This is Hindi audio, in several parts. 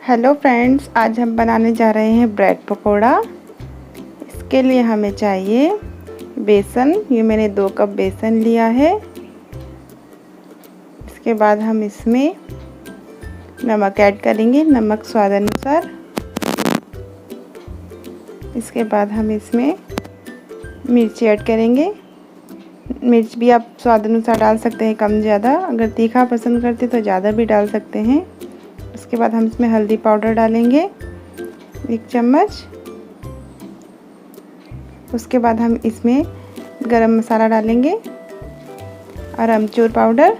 हेलो फ्रेंड्स, आज हम बनाने जा रहे हैं ब्रेड पकोड़ा। इसके लिए हमें चाहिए बेसन। ये मैंने 2 कप बेसन लिया है। इसके बाद हम इसमें नमक ऐड करेंगे, नमक स्वाद अनुसार। इसके बाद हम इसमें मिर्ची ऐड करेंगे। मिर्च भी आप स्वाद अनुसार डाल सकते हैं, कम ज़्यादा। अगर तीखा पसंद करते तो ज़्यादा भी डाल सकते हैं। उसके बाद हम इसमें हल्दी पाउडर डालेंगे 1 चम्मच। उसके बाद हम इसमें गरम मसाला डालेंगे और अमचूर पाउडर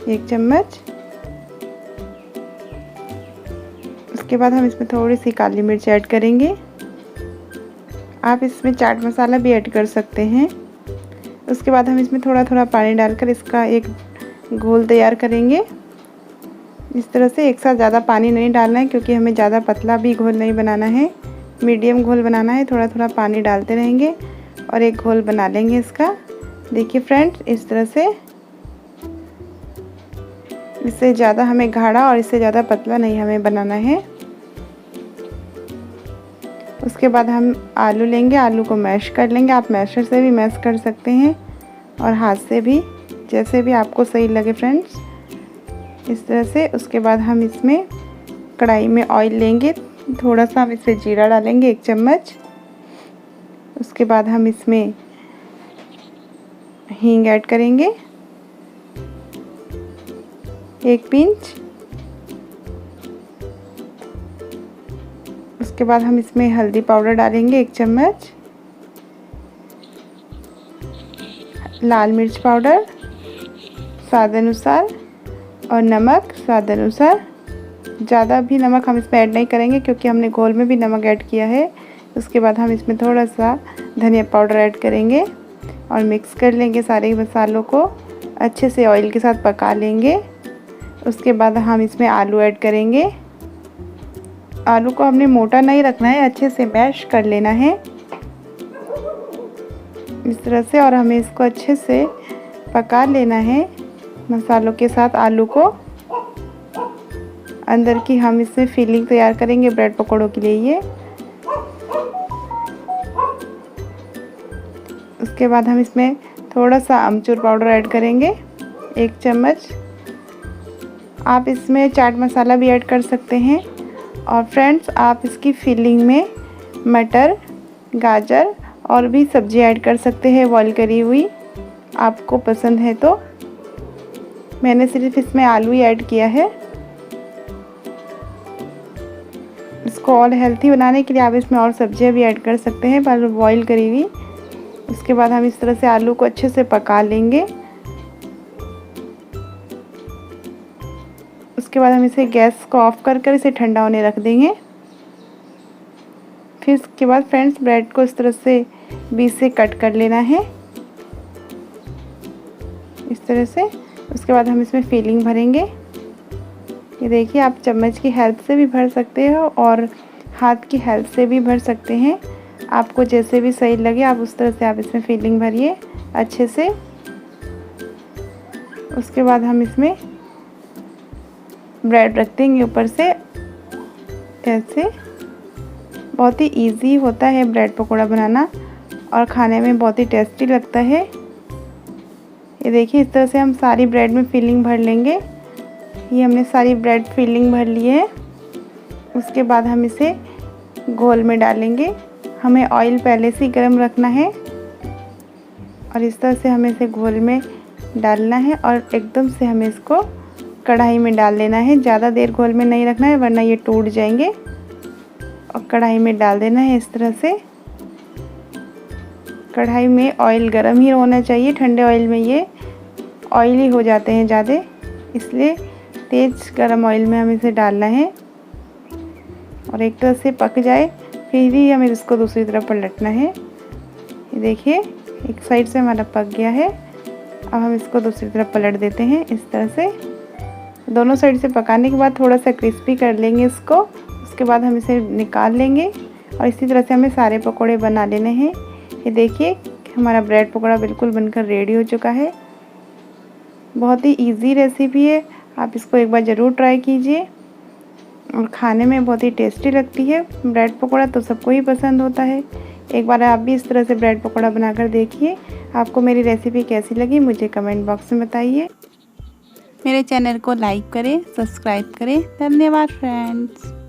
1 चम्मच। उसके बाद हम इसमें थोड़ी सी काली मिर्च ऐड करेंगे। आप इसमें चाट मसाला भी ऐड कर सकते हैं। उसके बाद हम इसमें थोड़ा थोड़ा पानी डालकर इसका एक घोल तैयार करेंगे। इस तरह से एक साथ ज़्यादा पानी नहीं डालना है, क्योंकि हमें ज़्यादा पतला भी घोल नहीं बनाना है, मीडियम घोल बनाना है। थोड़ा थोड़ा पानी डालते रहेंगे और एक घोल बना लेंगे इसका। देखिए फ्रेंड्स, इस तरह से। इससे ज़्यादा हमें गाढ़ा और इससे ज़्यादा पतला नहीं हमें बनाना है। उसके बाद हम आलू लेंगे, आलू को मैश कर लेंगे। आप मैशर से भी मैश कर सकते हैं और हाथ से भी, जैसे भी आपको सही लगे फ्रेंड्स, इस तरह से। उसके बाद हम इसमें कढ़ाई में ऑयल लेंगे, थोड़ा सा हम इसमें जीरा डालेंगे 1 चम्मच। उसके बाद हम इसमें हींग ऐड करेंगे 1 पिंच। उसके बाद हम इसमें हल्दी पाउडर डालेंगे 1 चम्मच, लाल मिर्च पाउडर स्वाद अनुसार और नमक स्वाद अनुसार। ज़्यादा भी नमक हम इसमें ऐड नहीं करेंगे, क्योंकि हमने घोल में भी नमक ऐड किया है। उसके बाद हम इसमें थोड़ा सा धनिया पाउडर ऐड करेंगे और मिक्स कर लेंगे। सारे मसालों को अच्छे से ऑयल के साथ पका लेंगे। उसके बाद हम इसमें आलू ऐड करेंगे। आलू को हमने मोटा नहीं रखना है, अच्छे से मैश कर लेना है इस तरह से। और हमें इसको अच्छे से पका लेना है मसालों के साथ। आलू को अंदर की हम इसमें फिलिंग तैयार करेंगे ब्रेड पकौड़ों के लिए ये। उसके बाद हम इसमें थोड़ा सा अमचूर पाउडर ऐड करेंगे 1 चम्मच। आप इसमें चाट मसाला भी ऐड कर सकते हैं। और फ्रेंड्स, आप इसकी फिलिंग में मटर, गाजर और भी सब्जी ऐड कर सकते हैं, बॉईल करी हुई, आपको पसंद है तो। मैंने सिर्फ इसमें आलू ही ऐड किया है। इसको और हेल्थी बनाने के लिए आप इसमें और सब्जियां भी ऐड कर सकते हैं, पर बॉईल करी हुई। उसके बाद हम इस तरह से आलू को अच्छे से पका लेंगे। उसके बाद हम इसे गैस को ऑफ कर इसे ठंडा होने रख देंगे। फिर इसके बाद फ्रेंड्स, ब्रेड को इस तरह से बीच से कट कर लेना है इस तरह से। उसके बाद हम इसमें फिलिंग भरेंगे। ये देखिए, आप चम्मच की हेल्प से भी भर सकते हो और हाथ की हेल्प से भी भर सकते हैं। आपको जैसे भी सही लगे आप उस तरह से आप इसमें फिलिंग भरिए अच्छे से। उसके बाद हम इसमें ब्रेड रख देंगे ऊपर से ऐसे। बहुत ही इजी होता है ब्रेड पकोड़ा बनाना और खाने में बहुत ही टेस्टी लगता है। ये देखिए, इस तरह से हम सारी ब्रेड में फिलिंग भर लेंगे। ये हमने सारी ब्रेड फिलिंग भर ली है। उसके बाद हम इसे घोल में डालेंगे। हमें ऑयल पहले से ही गर्म रखना है और इस तरह से हमें इसे घोल में डालना है और एकदम से हमें इसको कढ़ाई में डाल लेना है। ज़्यादा देर घोल में नहीं रखना है, वरना ये टूट जाएंगे। और कढ़ाई में डाल देना है इस तरह से। कढ़ाई में ऑयल गरम ही होना चाहिए, ठंडे ऑयल में ये ऑयली हो जाते हैं ज़्यादा, इसलिए तेज़ गरम ऑयल में हमें इसे डालना है। और एक तरह से पक जाए फिर ही हमें इसको दूसरी तरफ पलटना है। ये देखिए, एक साइड से हमारा पक गया है। अब हम इसको दूसरी तरफ पलट देते हैं इस तरह से। दोनों साइड से पकाने के बाद थोड़ा सा क्रिस्पी कर लेंगे इसको। उसके बाद हम इसे निकाल लेंगे और इसी तरह से हमें सारे पकोड़े बना लेने हैं। ये देखिए, हमारा ब्रेड पकोड़ा बिल्कुल बनकर रेडी हो चुका है। बहुत ही इजी रेसिपी है, आप इसको एक बार ज़रूर ट्राई कीजिए। और खाने में बहुत ही टेस्टी लगती है। ब्रेड पकौड़ा तो सबको ही पसंद होता है। एक बार आप भी इस तरह से ब्रेड पकौड़ा बनाकर देखिए। आपको मेरी रेसिपी कैसी लगी मुझे कमेंट बॉक्स में बताइए। मेरे चैनल को लाइक करें, सब्सक्राइब करें। धन्यवाद फ्रेंड्स।